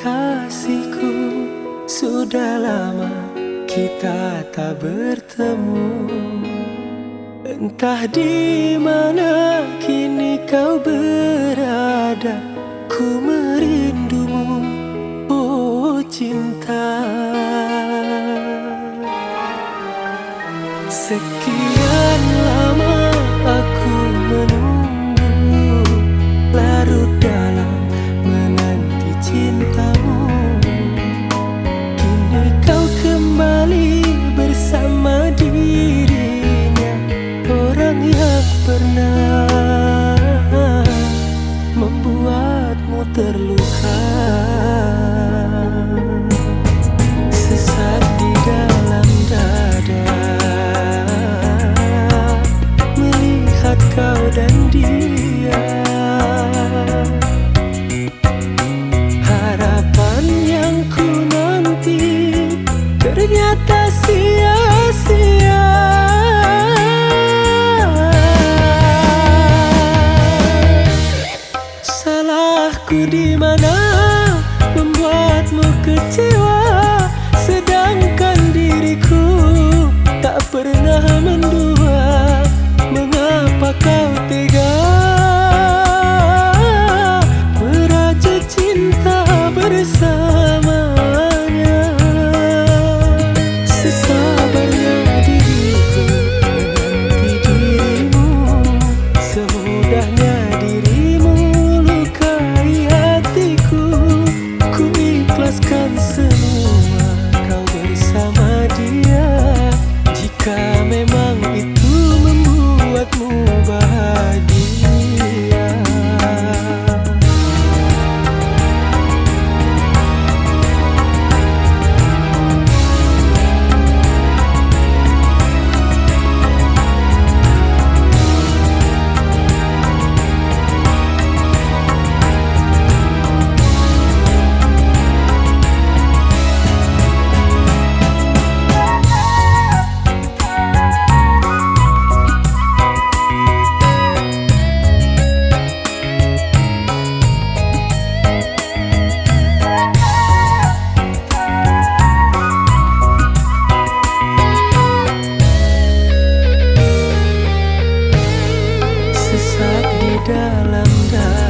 Kasihku, sudah lama kita tak bertemu. Entah di mana kini kau berada, ku merindumu, oh cinta. Sekian lama aku menunggu, larut dalam menanti cintamu. Kini kau kembali bersama dirinya, orang yang pernah membuatmu terluka. Sesak di dalam dada melihat kau dan dia. Harapan yang ku nanti ternyata sia-sia. Salahku di mana membuatmu kecewa, sedangkan diriku tak pernah mendua. Mengapa kau tega merajut cinta bersamanya? Sesabarnya diriku menanti dirimu, semudahnya dirimu lukai hatiku. Ku ikhlaskan semua kau bersama dia, jika memang itu membuatmu bahagia. Sesak di dalam dada